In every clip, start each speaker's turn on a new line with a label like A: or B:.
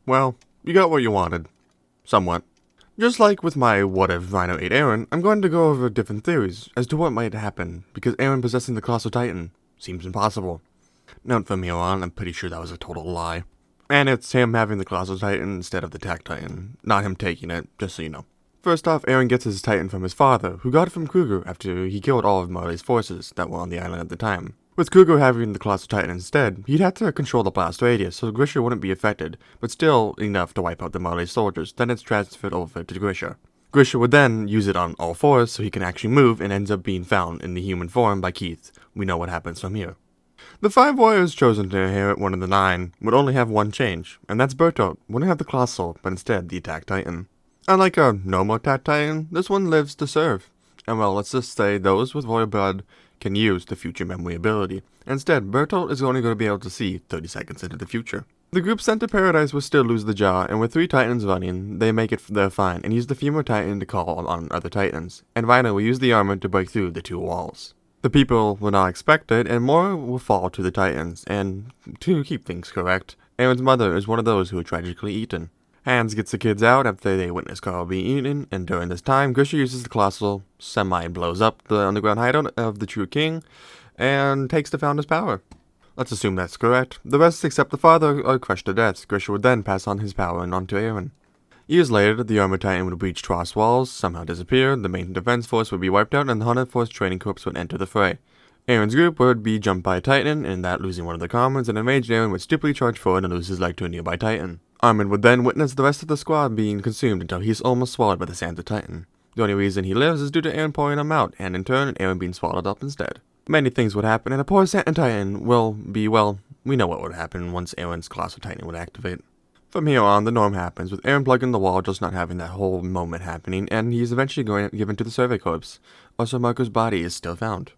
A: Well, you got what you wanted. Somewhat. Just like with my what if Rhino ate Eren, I'm going to go over different theories as to what might happen, because Eren possessing the Colossal Titan seems impossible. Note from here on, I'm pretty sure that was a total lie. And it's him having the Colossal Titan instead of the Attack Titan, not him taking it, just so you know. First off, Eren gets his Titan from his father, who got it from Kruger after he killed all of Marley's forces that were on the island at the time. With Kruger having the Colossal Titan instead, he'd have to control the blast radius so Grisha wouldn't be affected, but still enough to wipe out the Marley soldiers, then it's transferred over to Grisha. Grisha would then use it on all fours so he can actually move and ends up being found in the human form by Keith. We know what happens from here. The 5 warriors chosen to inherit one of the 9 would only have one change, and that's Bertolt wouldn't have the Colossal, but instead the Attack Titan. Unlike a normal Attack Titan, this one lives to serve. And well, let's just say those with royal blood can use the future memory ability. Instead, Bertolt is only going to be able to see 30 seconds into the future. The group sent to Paradise will still lose the jaw, and with 3 Titans running, they make it there fine, and use the femur Titan to call on other Titans, and Rhino will use the armor to break through the 2 walls. The people will not expect it, and more will fall to the Titans, and to keep things correct, Eren's mother is one of those who are tragically eaten. Hans gets the kids out after they witness Carl being eaten, and during this time, Grisha uses the Colossal, blows up the underground hideout of the True King, and takes the Founder's power. Let's assume that's correct. The rest except the father are crushed to death. Grisha would then pass on his power and onto Eren. Years later, the Armored Titan would breach Tross walls, somehow disappear, the main defense force would be wiped out, and the 100th Force Training Corps would enter the fray. Eren's group would be jumped by a Titan, in that losing one of the commons, and enraged Eren would stupidly charge forward and lose his leg to a nearby Titan. Armin would then witness the rest of the squad being consumed until he's almost swallowed by the sands of Titan. The only reason he lives is due to Eren pouring him out, and in turn, Eren being swallowed up instead. Many things would happen, and a poor Sand Titan will be, well, we know what would happen once Eren's Colossal Titan would activate. From here on, the norm happens, with Eren plugging the wall just not having that whole moment happening, and he's eventually given to the Survey Corps. Also, Marco's body is still found.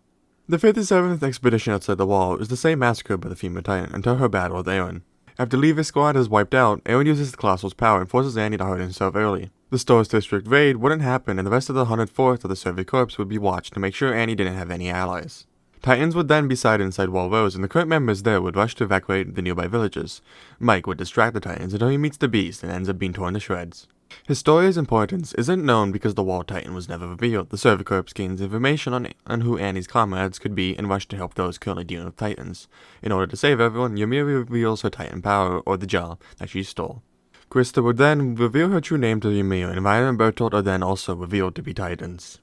A: The 57th expedition outside the wall is the same massacre by the female Titan until her battle with Eren. After Levi's squad is wiped out, Eren uses the Colossal's power and forces Annie to hurt himself early. The Store's District raid wouldn't happen, and the rest of the 104th of the Survey Corps would be watched to make sure Annie didn't have any allies. Titans would then be sighted inside Wall Rose, and the current members there would rush to evacuate the nearby villages. Mike would distract the Titans until he meets the Beast and ends up being torn to shreds. Historia's importance isn't known because the Wall Titan was never revealed. The Survey Corps gains information on who Annie's comrades could be and rush to help those currently dealing with Titans. In order to save everyone, Ymir reveals her Titan power, or the jaw, that she stole. Krista would then reveal her true name to Ymir, and Rhino and Bertolt are then also revealed to be Titans.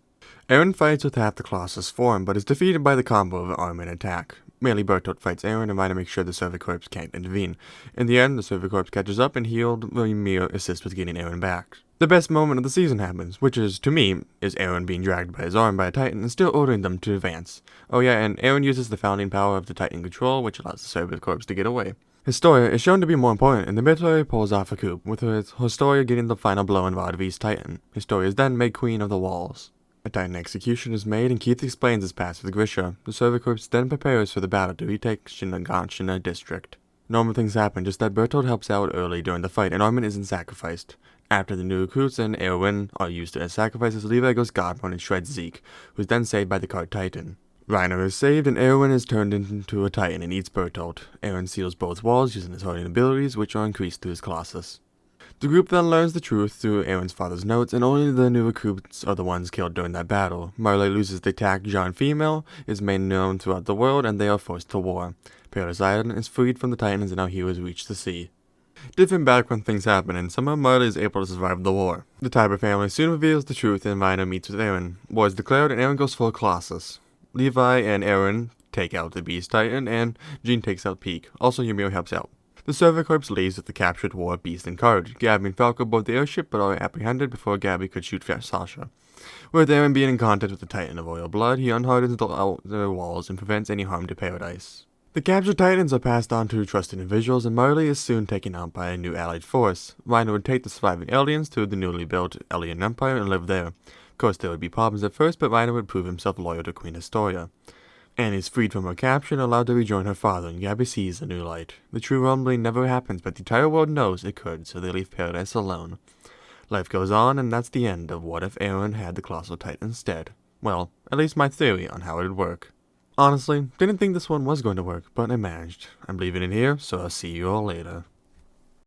A: Eren fights with half the Colossus form, but is defeated by the combo of armor and attack. Mainly Bertolt fights Eren and Rhino makes sure the Survey Corps can't intervene. In the end, the Survey Corps catches up and healed Ymir assists with getting Eren back. The best moment of the season happens, which is, to me, is Eren being dragged by his arm by a Titan and still ordering them to advance. Oh yeah, and Eren uses the founding power of the Titan control, which allows the Survey Corps to get away. Historia is shown to be more important, and the military pulls off a coup, with Historia getting the final blow in Rod V's Titan. Historia is then made Queen of the Walls. A Titan execution is made, and Keith explains his past with Grisha. The Survey Corps then prepares for the battle to retake Shinigashina district. Normal things happen, just that Bertolt helps out early during the fight, and Armin isn't sacrificed. After the new recruits and Erwin are used as sacrifices, Levi goes godmode and shreds Zeke, who's then saved by the card Titan. Reiner is saved, and Erwin is turned into a Titan and eats Bertolt. Eren seals both walls using his hardening abilities, which are increased through his Colossus. The group then learns the truth through Eren's father's notes, and only the new recruits are the ones killed during that battle. Marley loses the attack John Female, is made known throughout the world, and they are forced to war. Paradise Island is freed from the Titans, and now heroes reach the sea. Different background things happen, and somehow Marley is able to survive the war. The Tiber family soon reveals the truth, and Reiner meets with Eren. War is declared, and Eren goes full Colossus. Levi and Eren take out the Beast Titan, and Jean takes out Peak. Also, Ymir helps out. The Survey Corps leaves with the captured War Beast and Card. Gabby and Falco board the airship, but are apprehended before Gabby could shoot Sasha. With Eren being in contact with the Titan of Royal Blood, he unhardens the outer walls and prevents any harm to Paradise. The captured Titans are passed on to trusted individuals, and Marley is soon taken out by a new allied force. Reiner would take the surviving aliens to the newly built Alien Empire and live there. Of course, there would be problems at first, but Reiner would prove himself loyal to Queen Historia. Annie is freed from her capture and allowed to rejoin her father, and Gabby sees a new light. The true rumbling never happens, but the entire world knows it could, so they leave Paradise alone. Life goes on, and that's the end of What If Eren Had the Colossal Titan Instead. Well, at least my theory on how it would work. Honestly, didn't think this one was going to work, but it managed. I'm leaving it here, so I'll see you all later.